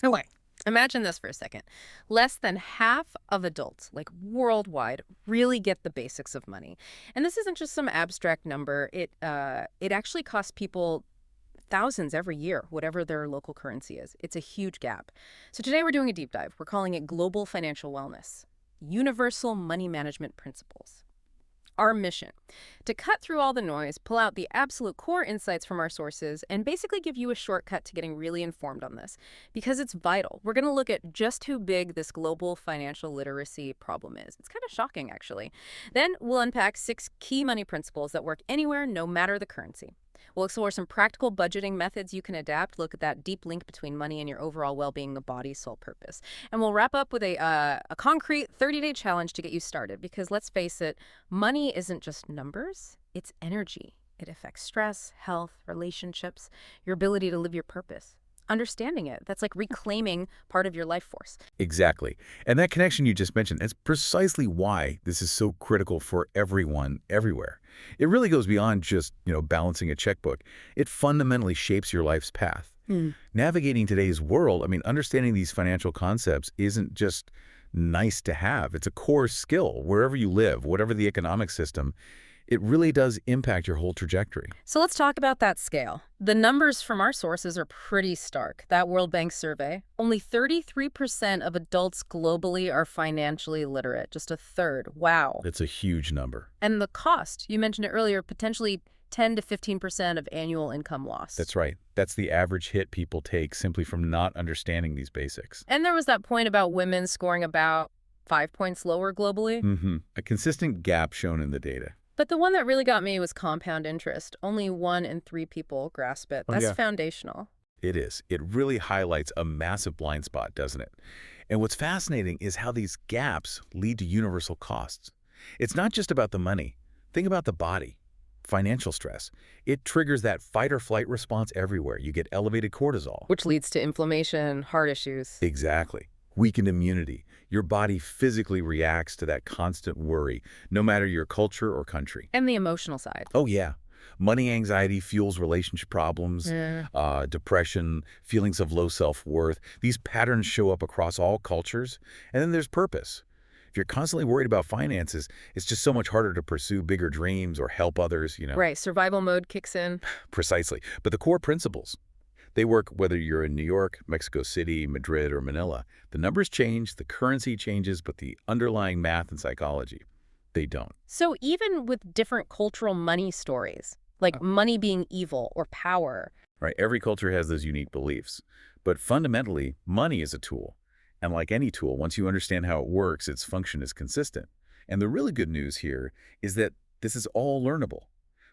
Okay. Imagine this for a second. Less than half of adults, like worldwide, really get the basics of money. And this isn't just some abstract number. It actually costs people thousands every year, whatever their local currency is. It's a huge gap. So today we're doing a deep dive. We're calling it Global Financial Wellness, Universal Money Management Principles. Our mission: to cut through all the noise, pull out the absolute core insights from our sources, and basically give you a shortcut to getting really informed on this. Because it's vital. We're going to look at just how big this global financial literacy problem is. It's kind of shocking, actually. Then we'll unpack 6 key money principles that work anywhere, no matter the currency. We'll explore some practical budgeting methods you can adapt, look at that deep link between money and your overall well-being, the body, soul, purpose. And we'll wrap up with a concrete 30-day challenge to get you started. Because let's face it, money isn't just numbers, it's energy. It affects stress, health, relationships, your ability to live your purpose. Understanding it, that's like reclaiming part of your life force. Exactly. And that connection you just mentioned is precisely why this is so critical for everyone, everywhere. It really goes beyond just, balancing a checkbook. It fundamentally shapes your life's path. Navigating today's world, understanding these financial concepts isn't just nice to have. It's a core skill wherever you live, whatever the economic system. It really does impact your whole trajectory. So let's talk about that scale. The numbers from our sources are pretty stark. That World Bank survey, only 33% of adults globally are financially literate, just a third. Wow. It's a huge number. And the cost, you mentioned it earlier, potentially 10 to 15% of annual income loss. That's right. That's the average hit people take simply from not understanding these basics. And there was that point about women scoring about 5 points lower globally. A consistent gap shown in the data. But the one that really got me was compound interest. Only 1 in 3 people grasp it. Oh, That's yeah. foundational. It is. It really highlights a massive blind spot, doesn't it? And what's fascinating is how these gaps lead to universal costs. It's not just about the money. Think about the body. Financial stress. It triggers that fight or flight response everywhere. You get elevated cortisol. Which leads to inflammation, heart issues. Exactly. Weakened immunity. Your body physically reacts to that constant worry, no matter your culture or country. And the emotional side. Oh, yeah. Money anxiety fuels relationship problems, depression, feelings of low self-worth. These patterns show up across all cultures. And then there's purpose. If you're constantly worried about finances, it's just so much harder to pursue bigger dreams or help others, Right. Survival mode kicks in. Precisely. But the core principles, they work whether you're in New York, Mexico City, Madrid, or Manila. The numbers change, the currency changes, but the underlying math and psychology, they don't. So even with different cultural money stories, like money being evil or power. Right? Every culture has those unique beliefs. But fundamentally, money is a tool. And like any tool, once you understand how it works, its function is consistent. And the really good news here is that this is all learnable.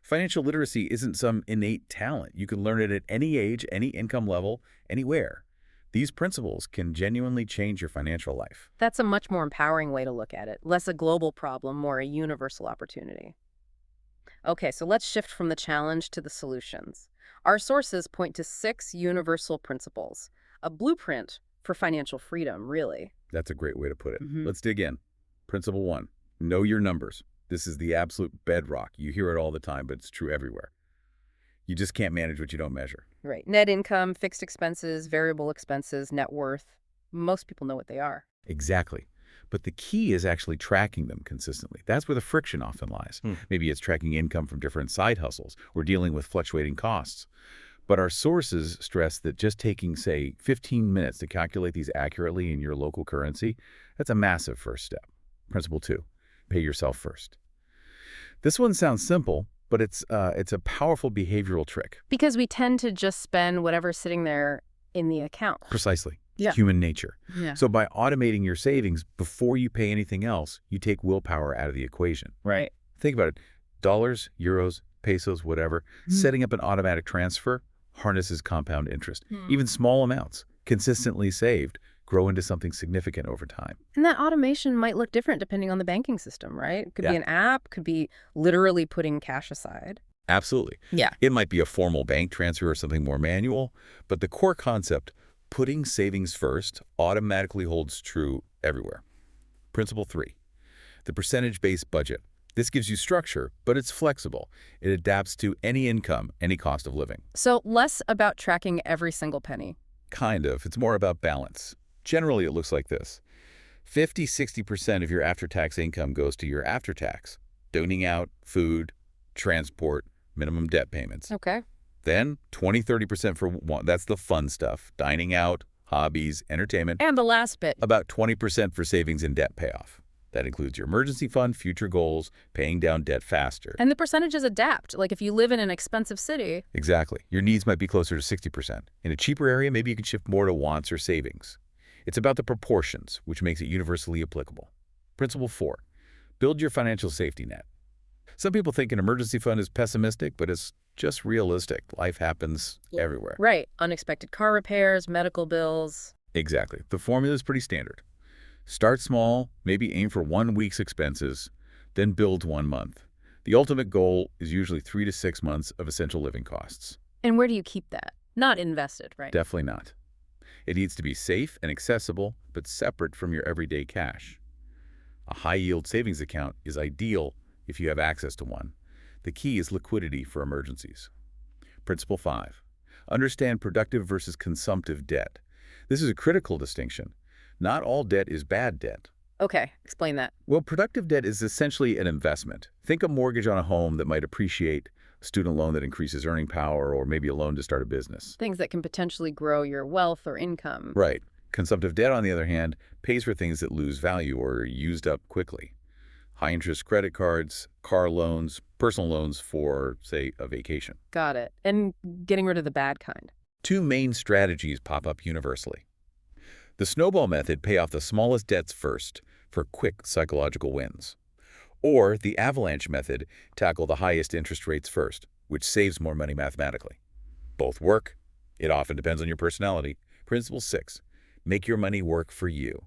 Financial literacy isn't some innate talent. You can learn it at any age, any income level, anywhere. These principles can genuinely change your financial life. That's a much more empowering way to look at it. Less a global problem, more a universal opportunity. Okay, so let's shift from the challenge to the solutions. Our sources point to 6 universal principles, a blueprint for financial freedom, really. That's a great way to put it. Let's dig in. Principle 1, know your numbers. This is the absolute bedrock. You hear it all the time, but it's true everywhere. You just can't manage what you don't measure. Right. Net income, fixed expenses, variable expenses, net worth. Most people know what they are. Exactly. But the key is actually tracking them consistently. That's where the friction often lies. Maybe it's tracking income from different side hustles or dealing with fluctuating costs. But our sources stress that just taking, say, 15 minutes to calculate these accurately in your local currency, that's a massive first step. Principle 2, pay yourself first. This one sounds simple, but it's a powerful behavioral trick. Because we tend to just spend whatever's sitting there in the account. Precisely. Yeah. Human nature. Yeah. So by automating your savings before you pay anything else, you take willpower out of the equation. Right. Think about it. Dollars, euros, pesos, whatever. Setting up an automatic transfer harnesses compound interest. Even small amounts, consistently saved, grow into something significant over time. And that automation might look different depending on the banking system, right? Could be Yeah. an app, could be literally putting cash aside. Absolutely. Yeah. It might be a formal bank transfer or something more manual, but the core concept, putting savings first, automatically holds true everywhere. Principle 3, the percentage-based budget. This gives you structure, but it's flexible. It adapts to any income, any cost of living. So less about tracking every single penny Kind of. It's more about balance. Generally, it looks like this. 50–60% of your after-tax income goes to your after-tax, doning out, food, transport, minimum debt payments. Okay. Then 20–30% for one. That's the fun stuff. Dining out, hobbies, entertainment. And the last bit. About 20% for savings and debt payoff. That includes your emergency fund, future goals, paying down debt faster. And the percentages adapt. Like if you live in an expensive city. Exactly. Your needs might be closer to 60%. In a cheaper area, maybe you can shift more to wants or savings. It's about the proportions, which makes it universally applicable. Principle 4. Build your financial safety net. Some people think an emergency fund is pessimistic, but it's just realistic. Life happens everywhere. Right. Unexpected car repairs, medical bills. Exactly. The formula is pretty standard. Start small, maybe aim for 1 week's expenses, then build 1 month. The ultimate goal is usually 3 to 6 months of essential living costs. And where do you keep that? Not invested, right? Definitely not. It needs to be safe and accessible, but separate from your everyday cash. A high-yield savings account is ideal if you have access to one. The key is liquidity for emergencies. Principle 5. Understand productive versus consumptive debt. This is a critical distinction. Not all debt is bad debt. Okay, explain that. Well, productive debt is essentially an investment. Think a mortgage on a home that might appreciate, a student loan that increases earning power, or maybe a loan to start a business. Things that can potentially grow your wealth or income. Right. Consumptive debt, on the other hand, pays for things that lose value or are used up quickly. High-interest credit cards, car loans, personal loans for, say, a vacation. Got it. And getting rid of the bad kind. 2 main strategies pop up universally. The snowball method, pay off the smallest debts first for quick psychological wins. Or the avalanche method, tackle the highest interest rates first, which saves more money mathematically. Both work. It often depends on your personality. Principle 6. Make your money work for you.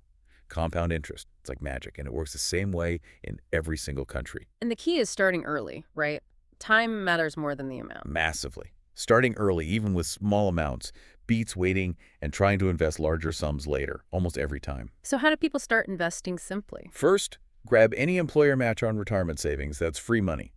Compound interest. It's like magic, and it works the same way in every single country. And the key is starting early, right? Time matters more than the amount. Massively. Starting early, even with small amounts, beats waiting and trying to invest larger sums later, almost every time. So how do people start investing simply? First, grab any employer match on retirement savings. That's free money.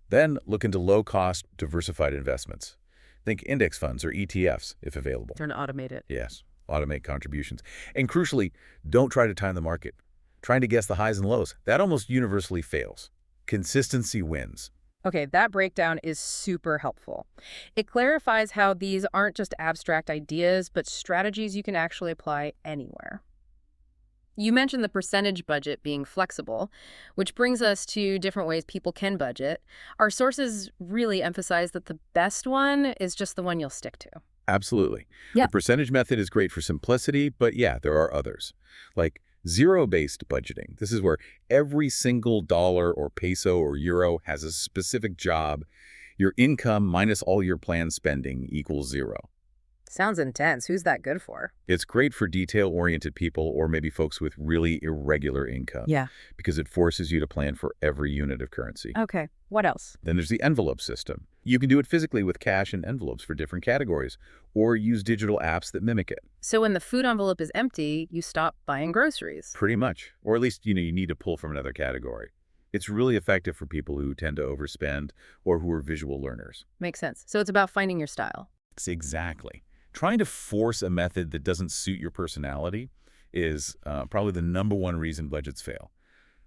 Then look into low-cost, diversified investments. Think index funds or ETFs, if available. Turn to automate it. Yes, automate contributions. And crucially, don't try to time the market. Trying to guess the highs and lows, that almost universally fails. Consistency wins. Okay, that breakdown is super helpful. It clarifies how these aren't just abstract ideas, but strategies you can actually apply anywhere. You mentioned the percentage budget being flexible, which brings us to different ways people can budget. Our sources really emphasize that the best one is just the one you'll stick to. Absolutely. Yeah. The percentage method is great for simplicity, but yeah, there are others. Like zero-based budgeting. This is where every single dollar or peso or euro has a specific job. Your income minus all your planned spending equals 0. Sounds intense. Who's that good for? It's great for detail-oriented people or maybe folks with really irregular income. Yeah. Because it forces you to plan for every unit of currency. Okay. What else? Then there's the envelope system. You can do it physically with cash and envelopes for different categories, or use digital apps that mimic it. So when the food envelope is empty, you stop buying groceries. Pretty much. Or at least, you need to pull from another category. It's really effective for people who tend to overspend or who are visual learners. Makes sense. So it's about finding your style. Exactly. Trying to force a method that doesn't suit your personality is probably the #1 reason budgets fail.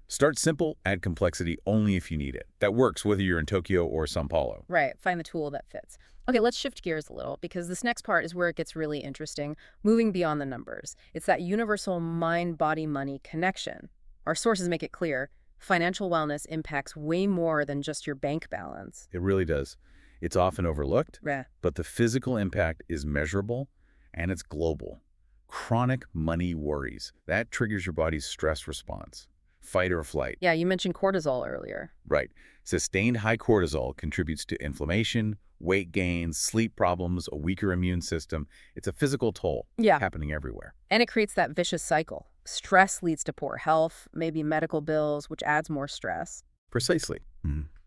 Start simple, add complexity only if you need it. That works whether you're in Tokyo or Sao Paulo. Right. Find the tool that fits. Okay, let's shift gears a little because this next part is where it gets really interesting, moving beyond the numbers. It's that universal mind-body-money connection. Our sources make it clear financial wellness impacts way more than just your bank balance. It really does. It's often overlooked, Yeah. but the physical impact is measurable and it's global. Chronic money worries. That triggers your body's stress response. Fight or flight. Yeah, you mentioned cortisol earlier. Right. Sustained high cortisol contributes to inflammation, weight gain, sleep problems, a weaker immune system. It's a physical toll happening everywhere. And it creates that vicious cycle. Stress leads to poor health, maybe medical bills, which adds more stress. Precisely.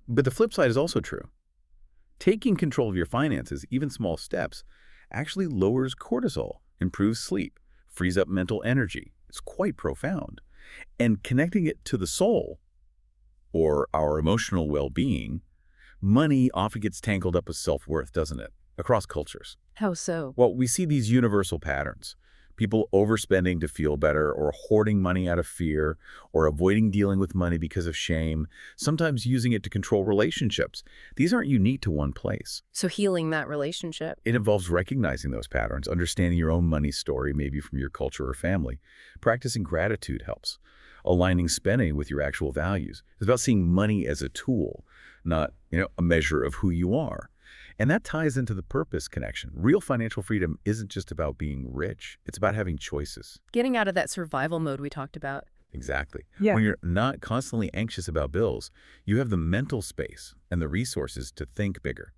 But the flip side is also true. Taking control of your finances, even small steps, actually lowers cortisol, improves sleep, frees up mental energy. It's quite profound. And connecting it to the soul, or our emotional well-being, money often gets tangled up with self-worth, doesn't it? Across cultures. How so? Well, we see these universal patterns. People overspending to feel better, or hoarding money out of fear, or avoiding dealing with money because of shame, sometimes using it to control relationships. These aren't unique to one place. So healing that relationship. It involves recognizing those patterns, understanding your own money story, maybe from your culture or family. Practicing gratitude helps. Aligning spending with your actual values. It's about seeing money as a tool, not, a measure of who you are. And that ties into the purpose connection. Real financial freedom isn't just about being rich. It's about having choices. Getting out of that survival mode we talked about. Exactly. Yeah. When you're not constantly anxious about bills, you have the mental space and the resources to think bigger.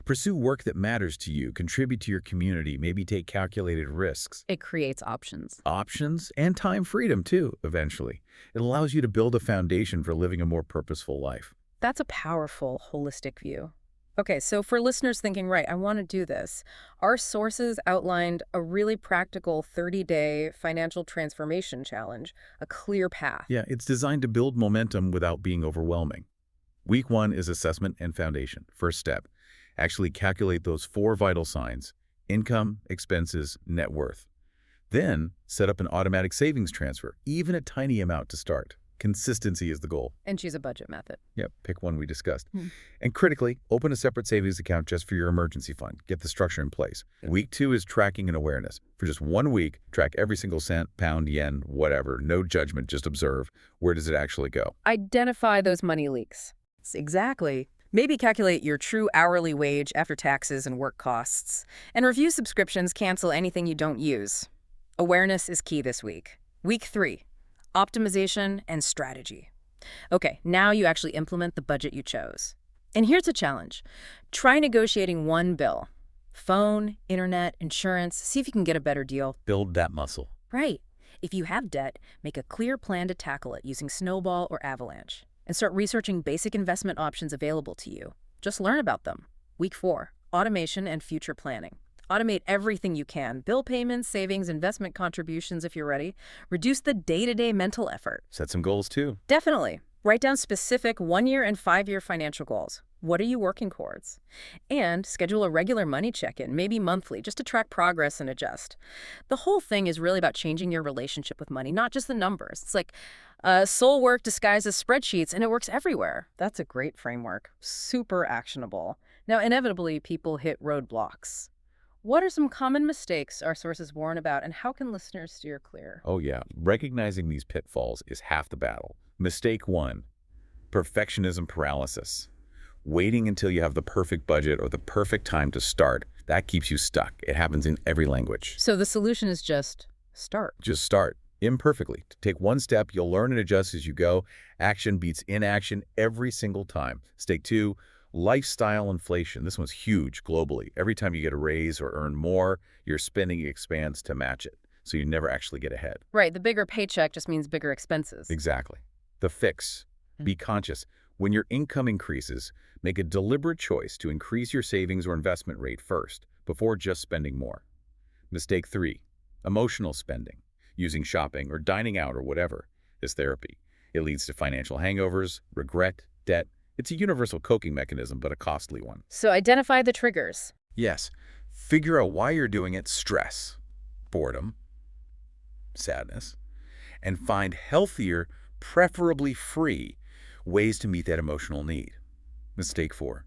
Pursue work that matters to you, contribute to your community, maybe take calculated risks. It creates options. Options and time freedom, too, eventually. It allows you to build a foundation for living a more purposeful life. That's a powerful, holistic view. Okay, so for listeners thinking, right, I want to do this, our sources outlined a really practical 30-day financial transformation challenge, a clear path. Yeah, it's designed to build momentum without being overwhelming. Week 1 is assessment and foundation. First step, actually calculate those 4 vital signs: income, expenses, net worth. Then, set up an automatic savings transfer, even a tiny amount to start. Consistency is the goal. And choose a budget method. Yep, pick one we discussed. Hmm. And critically, open a separate savings account just for your emergency fund. Get the structure in place. Week 2 is tracking and awareness. For just 1 week, track every single cent, pound, yen, whatever. No judgment, just observe. Where does it actually go? Identify those money leaks. Exactly. Maybe calculate your true hourly wage after taxes and work costs. And review subscriptions, cancel anything you don't use. Awareness is key this week. Week 3, optimization and strategy. Okay, now you actually implement the budget you chose. And here's a challenge. Try negotiating one bill. Phone, internet, insurance, see if you can get a better deal. Build that muscle. Right. If you have debt, make a clear plan to tackle it using Snowball or Avalanche. And start researching basic investment options available to you. Just learn about them. Week 4, automation and future planning. Automate everything you can. Bill payments, savings, investment contributions if you're ready. Reduce the day-to-day mental effort. Set some goals too. Definitely. Write down specific 1-year and 5-year financial goals. What are you working towards? And schedule a regular money check-in, maybe monthly, just to track progress and adjust. The whole thing is really about changing your relationship with money, not just the numbers. It's like soul work disguised as spreadsheets, and it works everywhere. That's a great framework. Super actionable. Now, inevitably, people hit roadblocks. What are some common mistakes our sources warn about, and how can listeners steer clear? Oh yeah, recognizing these pitfalls is half the battle. Mistake 1, perfectionism paralysis. Waiting until you have the perfect budget or the perfect time to start. That keeps you stuck. It happens in every language. So the solution is just start. Just start. Imperfectly. Take one step, you'll learn and adjust as you go. Action beats inaction every single time. Mistake 2, lifestyle inflation. This one's huge globally. Every time you get a raise or earn more, your spending expands to match it. So you never actually get ahead. Right, the bigger paycheck just means bigger expenses. Exactly. The fix. Be conscious. When your income increases, make a deliberate choice to increase your savings or investment rate first, before just spending more. Mistake 3, emotional spending. Using shopping or dining out or whatever is therapy. It leads to financial hangovers, regret, debt. It's a universal coping mechanism, but a costly one. So identify the triggers. Yes. Figure out why you're doing it. Stress, boredom, sadness. And find healthier, preferably free, ways to meet that emotional need. Mistake 4,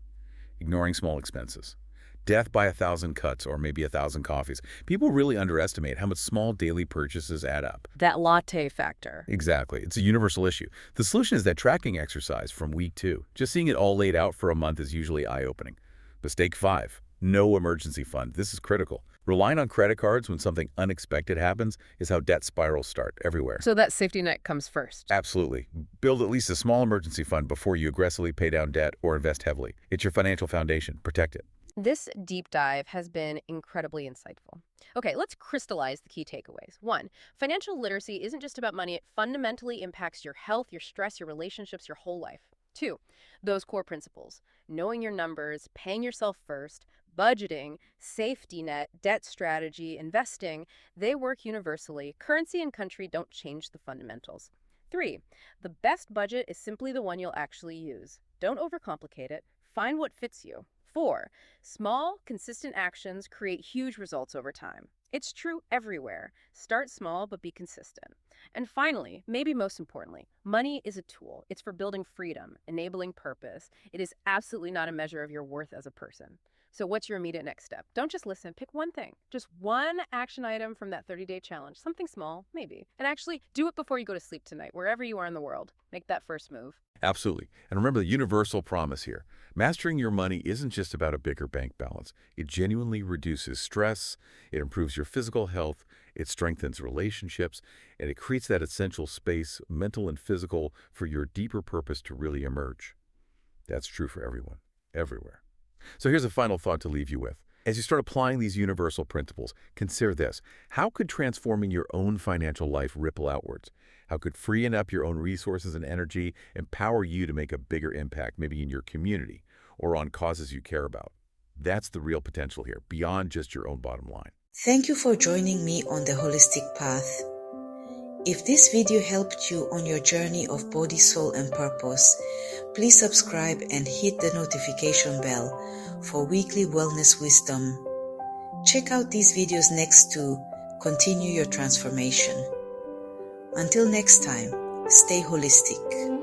ignoring small expenses. Death by 1,000 cuts or maybe 1,000 coffees. People really underestimate how much small daily purchases add up. That latte factor. Exactly. It's a universal issue. The solution is that tracking exercise from week 2. Just seeing it all laid out for a month is usually eye-opening. Mistake 5, no emergency fund. This is critical. Relying on credit cards when something unexpected happens is how debt spirals start everywhere. So that safety net comes first. Absolutely. Build at least a small emergency fund before you aggressively pay down debt or invest heavily. It's your financial foundation. Protect it. This deep dive has been incredibly insightful. Okay, let's crystallize the key takeaways. 1, financial literacy isn't just about money. It fundamentally impacts your health, your stress, your relationships, your whole life. 2, those core principles, knowing your numbers, paying yourself first, budgeting, safety net, debt strategy, investing, they work universally. Currency and country don't change the fundamentals. 3, the best budget is simply the one you'll actually use. Don't overcomplicate it. Find what fits you. 4, small, consistent actions create huge results over time. It's true everywhere. Start small, but be consistent. And finally, maybe most importantly, money is a tool. It's for building freedom, enabling purpose. It is absolutely not a measure of your worth as a person. So what's your immediate next step? Don't just listen. Pick one thing. Just one action item from that 30-day challenge. Something small, maybe. And actually do it before you go to sleep tonight, wherever you are in the world. Make that first move. Absolutely. And remember the universal promise here. Mastering your money isn't just about a bigger bank balance. It genuinely reduces stress, it improves your physical health, it strengthens relationships, and it creates that essential space, mental and physical, for your deeper purpose to really emerge. That's true for everyone, everywhere. So here's a final thought to leave you with. As you start applying these universal principles, consider this. How could transforming your own financial life ripple outwards? How could freeing up your own resources and energy empower you to make a bigger impact, maybe in your community or on causes you care about? That's the real potential here, beyond just your own bottom line. Thank you for joining me on the Holistic Path. If this video helped you on your journey of body, soul, and purpose, please subscribe and hit the notification bell for weekly wellness wisdom. Check out these videos next to continue your transformation. Until next time, stay holistic.